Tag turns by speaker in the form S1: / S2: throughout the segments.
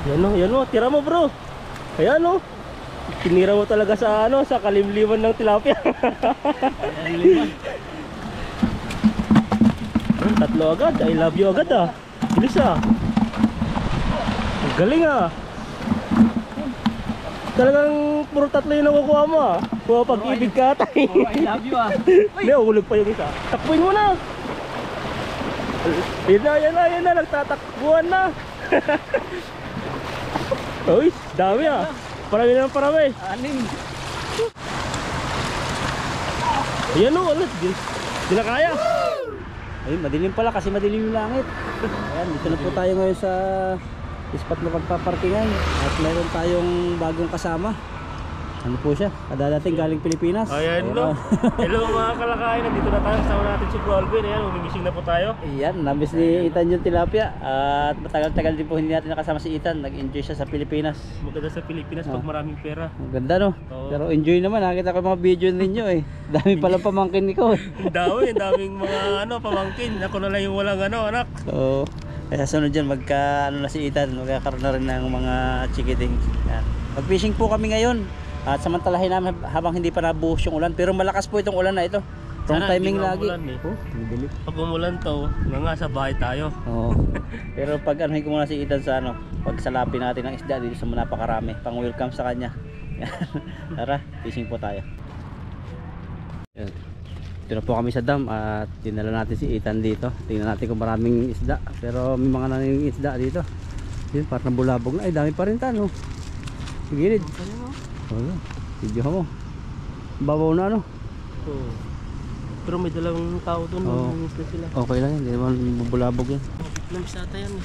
S1: Yan o, tira mo bro. Ayan o. Tinira mo talaga sa ano, sa kalimliman ng tilapia.
S2: Kalimliman.
S1: Tatlo agad, I love you agad ah. Bilis ah. Ang galing ah. Talagang puro tatlo yung nakukuha mo ah. Kuha pag-ibig ka tayo.
S2: I love you ah.
S1: Hindi, uhulog pa yung isa. Takbuhin mo na. Yan na, nagtatakbuhan na. Uy, dami ah. Parami na parami.
S2: Anim.
S1: Ayan o, ulit. Di na kaya.
S2: Ay, madilim pala kasi madilim yung langit. Ayan, dito na po tayo ngayon sa spot na pagpaparkingan. At meron tayong bagong kasama. Ano po siya? Kadadating galing Pilipinas.
S1: Ayan no. Hello mga kalakain, nandito na tayo. Kasama natin si Bro Alvin. Ayan, umigising na po tayo.
S2: Ayan, namiss ni Ethan yung tilapia. At matagal-tagal din po hindi natin nakasama si Ethan. Nag-enjoy siya sa Pilipinas.
S1: Maganda sa Pilipinas pag maraming pera.
S2: Maganda no?
S1: Oo.
S2: Pero enjoy naman. Nakita ko yung mga video ninyo eh. Dami palang pamangkin ko eh.
S1: Ang daming mga ano, pamangkin. Ako na lang yung walang ano, anak.
S2: So, kaya sunod dyan, ano na si Ethan, magkakaroon na rin ng mga chikiting. Yan. Mag-fishing po kami ngayon. At samantalahin namin habang hindi pa nabuhos yung ulan. Pero malakas po itong ulan na ito. Wrong timing lagi.
S1: Oh, pag umulan to, nga sa bahay tayo.
S2: Oo. Pero pag anuhin ko muna si Ethan sa ano, pag salapin natin ng isda dito sa napakarami. Pang welcome sa kanya. Tara, fishing po tayo. Yan. Dito na po kami sa dam at dinala natin si Ethan dito. Tingnan natin kung maraming isda. Pero may mga naning isda dito. Yun, parang bulabog na. Ay, dami pa rin tano. Gilid. Oh, video mo. Babaw na ano.
S1: Oh. Pero may dalawang tao doon.
S2: Oo.
S1: Sila.
S2: Okay lang yan, hindi naman bulabog yan.
S1: Vietnamese ata yan.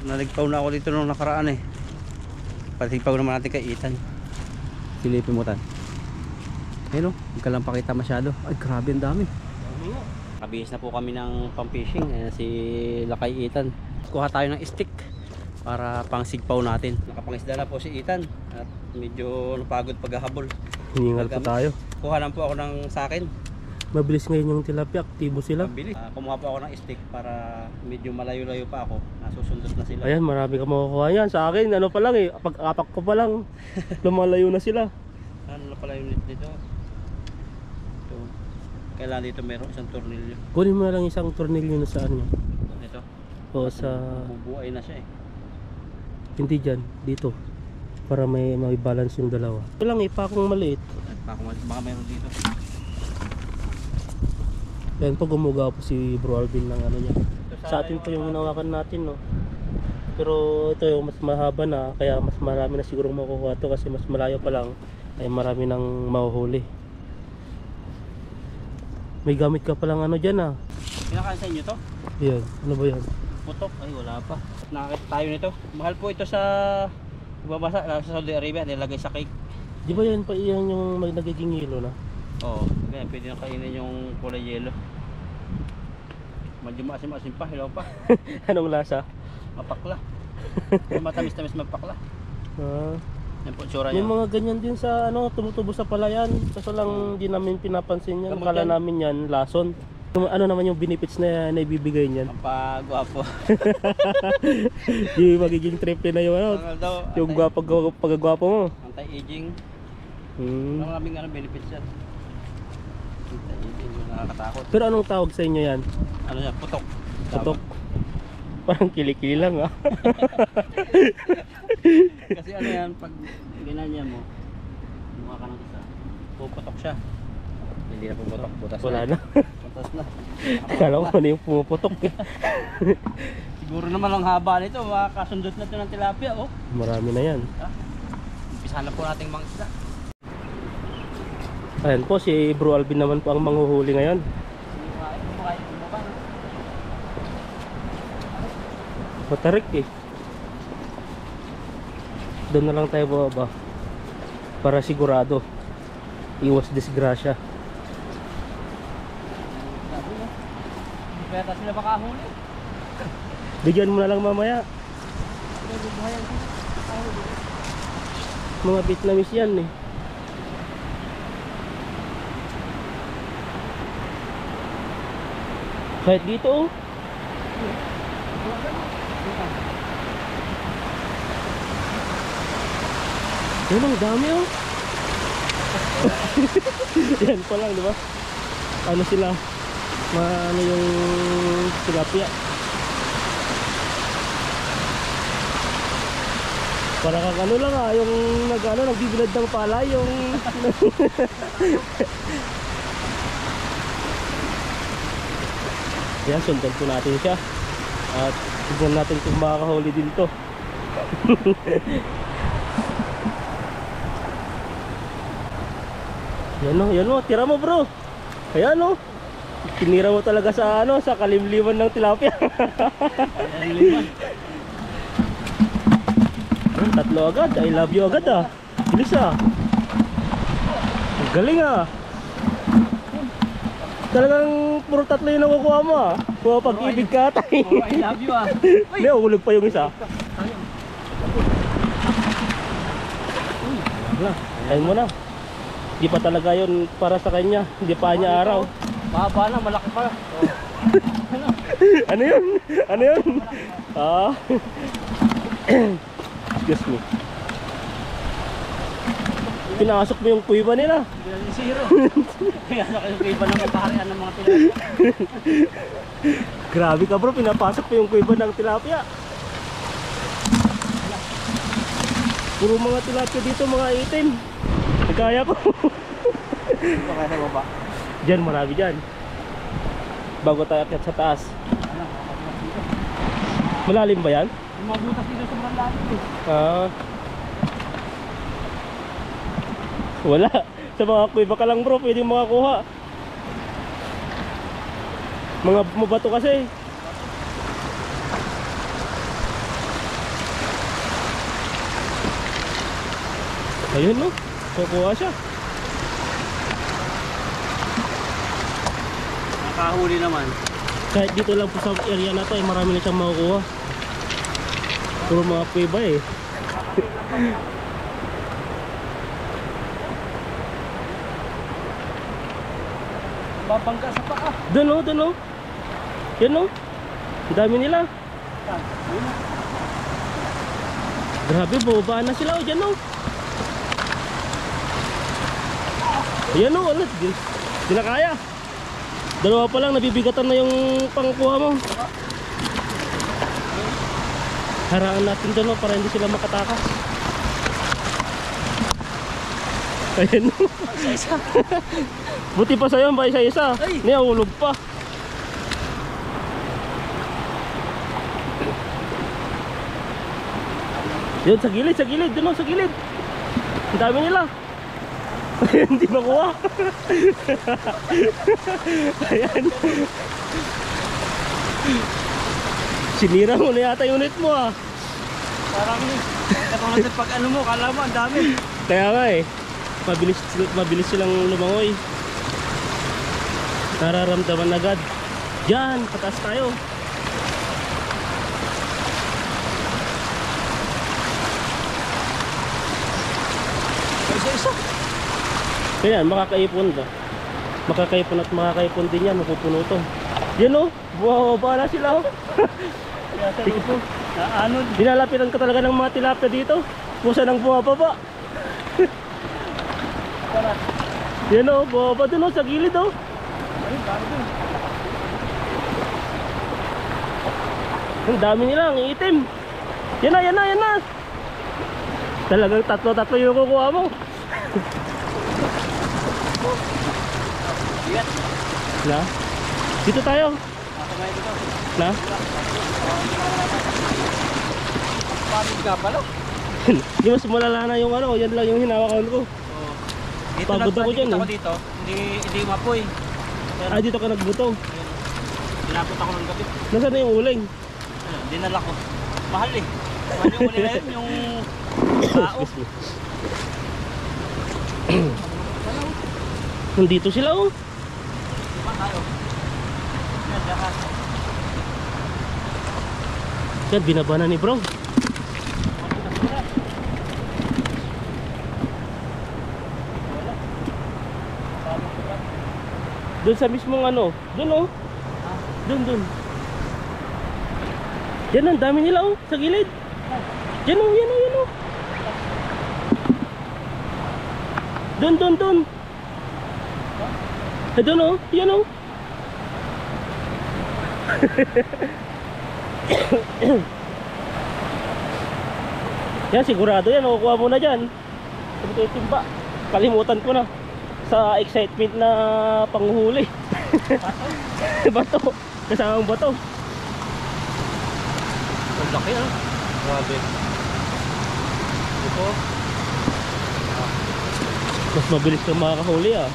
S2: Naligpaw na ako dito nung nakaraan eh. Paligpaw naman natin kay Ethan. Silipin mo tan. Ayun o, hindi ka lang pakita masyado. Ay grabe, ang dami. Kabihis na po kami ng pang-fishing. Ayan si Lakay Ethan. Kuha tayo ng stick para pang sigpaw natin. Nakapangisda na po si Ethan at medyo napagod paghahabol.
S1: Hiningal pa tayo.
S2: Kuha lang po ako ng sakin.
S1: Mabilis ngayon yung tilapia, aktibo sila.
S2: Mabilis. Kumuha po ako ng stick para medyo malayo-layo pa ako. Nasusundot na sila.
S1: Ayan, marami ka makukuha yan. Sa akin, ano pa lang eh, pag-apak ko pa lang, lumalayo na sila.
S2: Ano na pala yung net dito? Ito. Kailangan dito meron isang tornilyo.
S1: Kunin mo na lang isang tornilyo na saan niya.
S2: Ito.
S1: O sa,
S2: Bubuhay na siya eh.
S1: hindi dyan, dito. Para may balance yung dalawa. Ito lang, ipakong maliit.
S2: Baka meron dito.
S1: Yan po, gumugaw po si Bro Alvin ng ano niya. Sa atin po yung hinawakan natin, no. Pero ito yung mas mahaba na, kaya mas marami na siguro makukuha to kasi mas malayo pa lang ay marami nang mahuhuli. May gamit ka palang ano dyan ah.
S2: Pinakain sa inyo to?
S1: Yan, ano ba yan?
S2: Putok? Ay wala pa. Nakakita tayo nito. Mahal po ito sa ibabasa sa Saudi Arabia. Nilagay sa cake.
S1: Di ba yan pa iyan yung may nagiging yelo na?
S2: Oo. Kaya pwede na kainin yung kulay yelo. Medyo maasim-asim pa. Hilaw pa.
S1: Anong lasa?
S2: Mapakla. Matamis-tamis magpakla.
S1: Ah,
S2: Yan po tsura
S1: may
S2: niya.
S1: mga ganyan din sa ano, tumutubo sa palayan. Kaso lang di namin pinapansin yan.
S2: Gamot
S1: Kala
S2: yan.
S1: namin yan, lason. Ano naman yung benefits na naibibigay niyan?
S2: Ang pagwapo.
S1: Di magiging triple na yung ano,
S2: Ano daw?
S1: yung pagkagwapo mo.
S2: Anti-aging.
S1: Hmm.
S2: Maraming benefits yan. Anti-aging. Nakakatakot.
S1: Pero anong tawag sa inyo yan?
S2: Ano yan? Putok.
S1: Putok? Parang kilikili lang ah.
S2: Kasi ano yan, pag ginanya mo, mukha ka ng isa, puputok siya. Hindi na puputok, butas
S1: Wala na.
S2: Butas na.
S1: Akala ko ano yung pumuputok eh.
S2: Siguro naman ang haba nito, makakasundot na ito ng tilapia, oh.
S1: Marami na yan.
S2: Umpisahan na po nating mga isda.
S1: Ayan po, si Bro Alvin naman po ang manghuhuli ngayon. Matarik eh. Doon na lang tayo bababa para sigurado iwas disgrasya.
S2: Hindi pa yata sila makahuli.
S1: Bigyan mo na lang mamaya. Mga Vietnamese yan eh. Kahit dito oh. Yan ang dami oh. Yan pa lang, di ba? Ano sila? Ano yung tilapia? Para kang ano lang yung nagbibilad ng pala yung yan, sundan po natin siya at tignan natin kung makakahuli din to. Yan o, tira mo bro. Ayan o, tinira mo talaga sa sa kalimliman ng tilapia. Tatlo agad, I love you agad ah. Bilis ah. Ang galing ah. Talagang puro tatlo yung nakukuha mo ah. Kung pag-ibig ka tayo.
S2: I love you ah.
S1: Hindi, uhulog pa yung isa. Wala, tayo mo na. Hindi pa talaga yun para sa kanya. Hindi pa niya araw.
S2: Mahaba na, malaki pa.
S1: Ano yun? Ano yun? Ah. Excuse me. Pinasok mo yung kuiba nila.
S2: Zero. Kaya na kayo kuiba ng paharian ng mga tilapia.
S1: Grabe ka bro, pinapasok mo yung kuiba ng tilapia. Puro mga tilapia dito, mga itim. Kaya ko.
S2: Ito kaya sa baba.
S1: Diyan, marami dyan. Bago tayo akyat sa taas. Malalim ba yan?
S2: Yung mga butas dito sa mga lalim eh.
S1: Wala. Sa mga kuiba ka lang bro, pwede makakuha. Mga mabato kasi. Ayun no, kukuha siya.
S2: Nakahuli naman.
S1: Kahit dito lang po sa area na to ay marami na siyang makukuha. Puro mga kuiba eh.
S2: Babangga sa paa.
S1: Doon oh. Yan oh. Ang dami nila. Grabe, bubaba na sila oh. Diyan oh. Ayan oh, ulit. Di na kaya. Dalawa pa lang, nabibigatan na yung pangkuha mo. Haraan natin doon para hindi sila makatakas. Ayan oh.
S2: Isa-isa.
S1: Buti pa sa'yo, ba isa-isa? Niya, ulog pa. Yun, sa gilid, dun sa gilid. Ang dami nila. Hindi makuha. Ayan. Sinira mo na yata yung net mo ah.
S2: Parang katulad sa pag ano mo, kala mo ang dami.
S1: Kaya nga eh, mabilis silang lumangoy. Nararamdaman agad. Diyan, pataas tayo.
S2: Isa-isa.
S1: Kaya makakaipon ba? Makakaipon at makakaipon din yan, mapupuno to. Yan o, buha na sila o.
S2: Kaya sa lupo, naanod.
S1: Dinalapitan ka talaga ng mga tilapia dito. Pusa nang bumababa. Yan o, bumababa dun o, sa gilid o. Ang dami nila, ang itim. Yan na. Talagang tatlo yung kukuha mo.
S2: Bigat.
S1: Na? Dito tayo.
S2: Nakakamayin dito.
S1: Na?
S2: Pamig ka pala.
S1: Di mas malala na yung yan lang yung hinawakan ko.
S2: Dito
S1: Pagod ako dyan,
S2: ako
S1: eh.
S2: dito. Hindi mapoy. Pero,
S1: Dito ka nagbuto.
S2: dinapot ako ng gabi.
S1: Nasaan na yung uling?
S2: Ayun, dinala ko. Mahal eh. Mahal yung uli na yun, yung tao.
S1: Nandito sila oh.
S2: Diba tayo? Yan, lakas.
S1: Yan, binaba na ni bro. Doon sa mismong doon oh. Doon. Yan, ang dami nila oh, sa gilid. Yan oh. Doon. Eh, doon oh. Yan oh. Yan, sigurado yan. Nakukuha mo na dyan. Timba. Kalimutan ko na. Sa excitement na panghuli. Bato. Kasamang bato. Ang laki ah. Grabe. Ito. Mas mabilis kang makakahuli ah.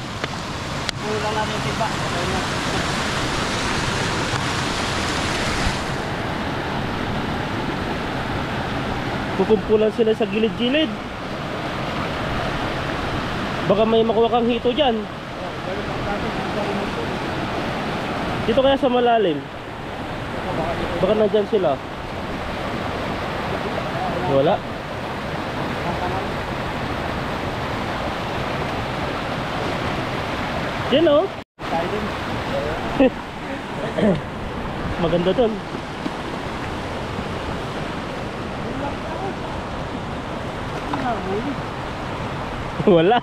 S2: Puro lang namin yung timba. Okay na.
S1: Kukumpulan sila sa gilid-gilid. Baka may makuha kang hito dyan. Dito kaya sa malalim. Baka nandyan sila. Wala. Yan oh. Maganda dun. Wala.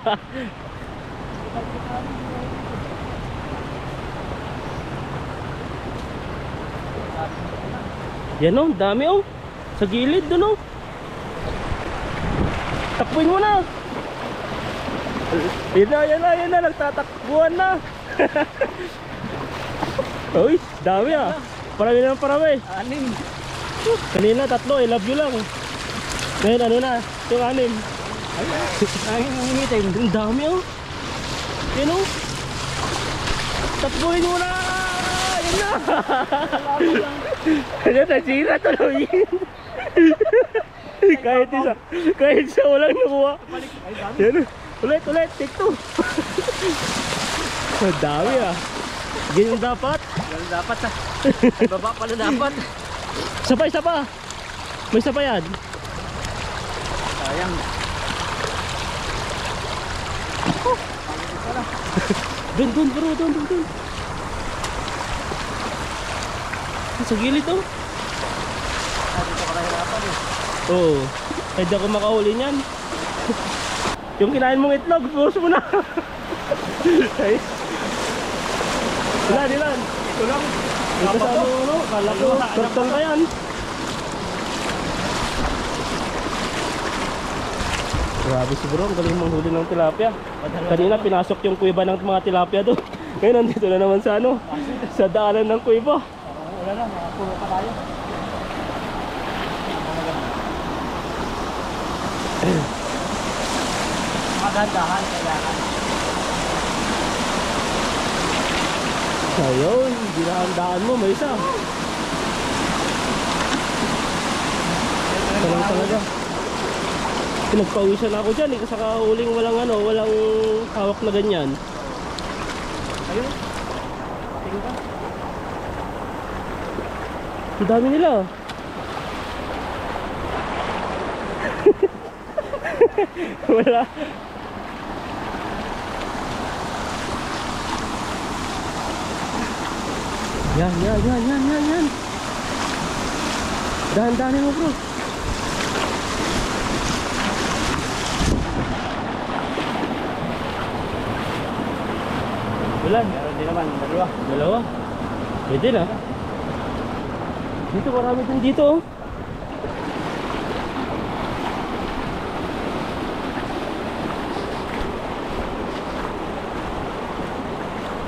S1: Yan oh, dami oh. Sa gilid dun oh. Takbuhin mo na. Yan na, nagtatakbuhan na. Uy, dami ah. Parami na parami.
S2: 6.
S1: Kanina 3, I love you lang. Ngayon ano na, yung 6.
S2: Ay, nangingitin.
S1: Ang dami oh. Yan oh. Takbuhin mo na. Yan na. Ano, nasira tuloy. kahit isa walang nakuha. Yan oh. Ulit, take 2. Ang dami ah. Ganyan dapat.
S2: Ganun dapat ha. Ay, baba pala dapat.
S1: Isa pa. May isa pa yan.
S2: Sayang.
S1: Doon bro, doon. Sa gilid oh.
S2: Dito ka nahirapan eh.
S1: Oo. Kahit ako makahuli niyan. Yung kinain mong itlog, buhos mo na. Ay. Dilan.
S2: Ito lang.
S1: Ito sa ano, kala ko, turtle pa yan. Grabe siguro, ang galing manghuli ng tilapia. Kanina pinasok yung kuiba ng mga tilapia doon. Ngayon nandito na naman sa ano, sa daanan ng kuiba.
S2: Wala na, makapuro ka tayo. Magandahan kailangan.
S1: Ayun, dinahandaan mo, may isa. Ito lang talaga. Pinagpawisan ako dyan, sa kahuling walang hawak na ganyan.
S2: Ayun. Tingin ka.
S1: Ang dami nila. Wala. Yan. Dahan-dahanin mo bro. Ulan.
S2: Meron din naman,
S1: Dalawa. Pwede na. Dito marami din dito oh.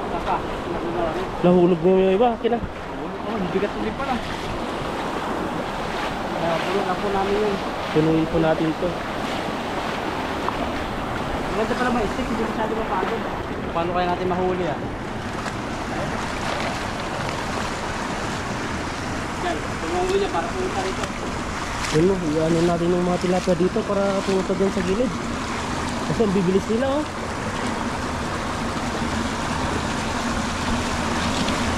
S2: Saka, nagunaran.
S1: Nahulog mo yung iba. Kina.
S2: Bigat ulit pala. Pulo na po namin yun.
S1: Punuin po natin to.
S2: Maganda pala may stick, hindi masyado mapagod. Paano kaya natin mahuli ah? Yan, tumunguli niya para pumunta rito.
S1: Yun mo, ano natin yung mga tilapia dito para pumunta dyan sa gilid. Kasi ang bibilis nila oh.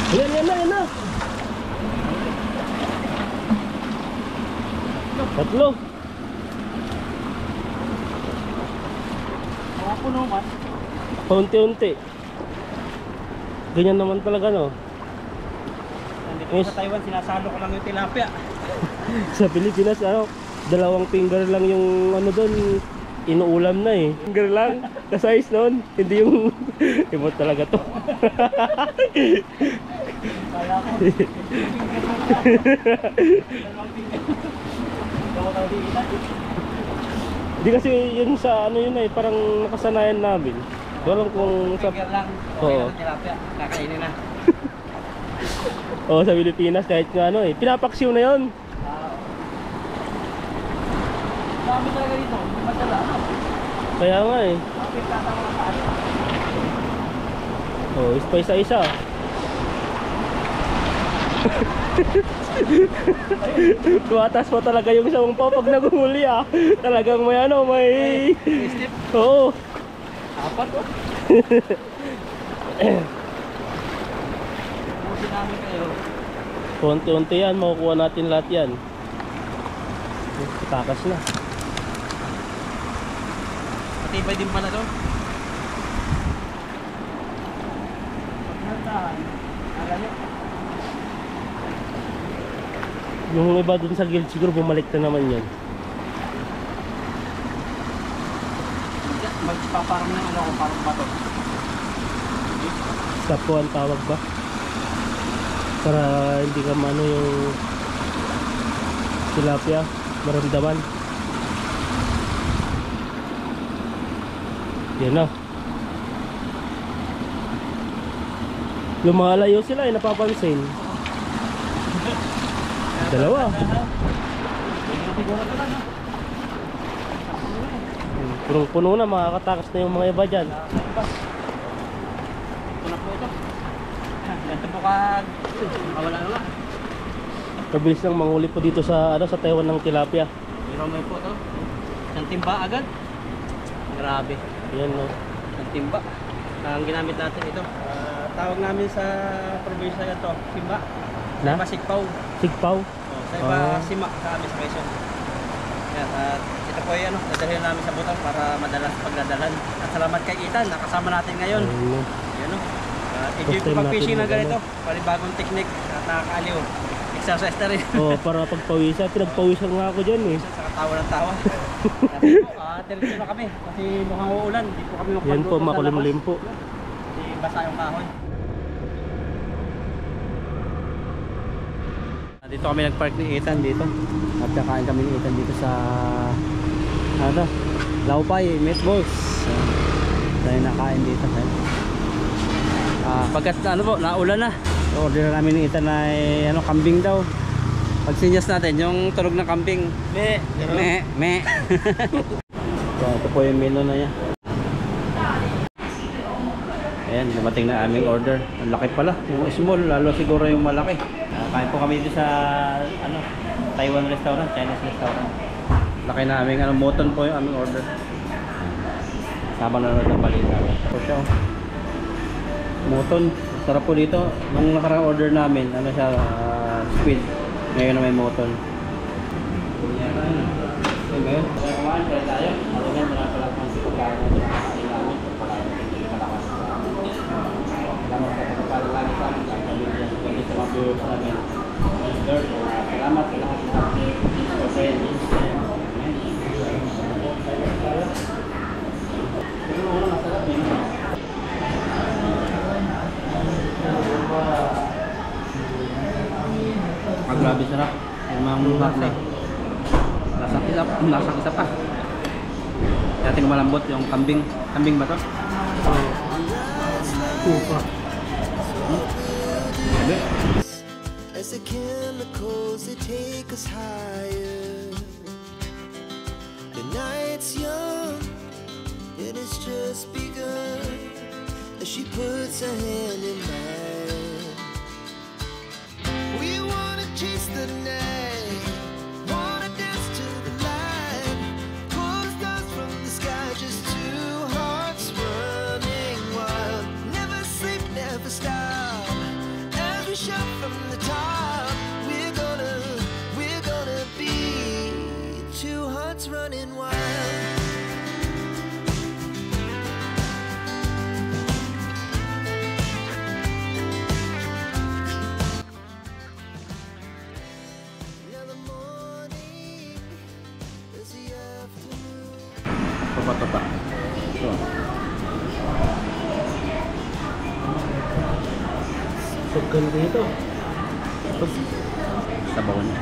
S1: Yan na. Tatlo.
S2: Mga puno man.
S1: Paunti-unti. Ganyan naman talaga no.
S2: Nandito sa Taiwan, sinasalo ko lang yung tilapia.
S1: Sa Pilipinas ano, 2 finger lang yung ano doon, inuulam na eh. Finger lang. na size nun. Hindi yung imot talaga to. Hindi kasi yun sa ano yun eh, parang nakasanayan namin. Walang kung sa...
S2: Finger lang.
S1: Oo.
S2: Tilapia. Kakainin na.
S1: Oo, sa Pilipinas kahit nga ano eh, pinapaksiw na yun.
S2: Dami talaga dito. Madala.
S1: Kaya nga eh. Oh, isa-isa. Tumatas pa talaga yung isang pa pag naghuli ah. Talagang may ano, may...
S2: Step.
S1: Oo.
S2: Apat ko. Pusin namin kayo.
S1: Unti-unti yan, makukuha natin lahat yan. Takas na.
S2: Matibay din pala to.
S1: Yung iba dun sa guild siguro bumalik na naman yun.
S2: Magpaparang ng ano ko, parang bato.
S1: Tapo ang tawag ba? Para hindi ka mano yung tilapia maramdaman. Yan na. Lumalayo sila eh, napapansin. Dalawa. Punong-puno na, makakatakas na yung mga iba dyan.
S2: Ito na po ito. Ganito po kag... Wala na lang.
S1: Mabilis lang manghuli po dito sa ano sa Taiwan ng tilapia.
S2: Pero may po ito. Isang timba agad. Grabe.
S1: Yan no.
S2: Isang timba. Ang ginamit natin ito. Tawag namin sa probinsya ito, timba.
S1: Na?
S2: Sa Sigpaw.
S1: Sigpaw.
S2: Sa iba sima sa amin sa Quezon. Yan, at ito po yung dadalhin namin sa butang para madalas pagdadalan. At salamat kay Ethan, nakasama natin ngayon.
S1: Ayun.
S2: Yan o. Enjoy po pag-fishing na ganito. Palibagong technique at nakakaaliw. Exercise na rin.
S1: Oh, para pagpawisan, pinagpawisan nga ako diyan eh.
S2: Sa katawa ng tawa. Kasi po, diretso na kami. Kasi mukhang uulan. Hindi po kami
S1: Yan po, makulimlim po.
S2: Kasi basa yung kahoy. Dito kami nagpark ni Ethan dito. At kakain kami ni Ethan dito sa ano, Laupay, meatballs. Tayo nakain dito. Pagkat ano po, naulan na. Order namin ni Ethan na ano, kambing daw. Pag sinyas natin, yung tunog ng kambing. Me. So, ito po yung menu na niya. Ayan, dumating na aming order. Ang laki pala. Yung small, lalo siguro yung malaki. Kain po kami dito sa ano, Taiwan restaurant, Chinese restaurant. Laki na aming ano, moton po yung aming order. Sama na ng balita. Ito siya. Moton. Sarap po dito. Nung nakarang order namin, ano siya, squid. Ngayon na may moton. Ngayon, kumain pa tayo. Alagan mo na pala kung si pagkain natin. Kakain namin. Pagpalakas. Salamat sa pagpapalagi sa amin. Pwede sa mga viewers namin. Salamat sa lahat sa friends. Siguro masarap yun. Grabe sarap. Yung mga mukha na lasang isa pa. Natin malambot yung kambing. Kambing ba to?
S1: Upa.
S3: As the chemicals they take us higher. The night's young, and it's just begun. As she puts her hand in mine, we wanna chase the night, wanna dance to the light, pull the stars from the sky, just two hearts running wild. Never sleep, never stop, as we shout from the top. We're gonna be two hearts running wild.
S2: Papa. Ito.
S1: Ganda ito.
S2: Sabaw niya.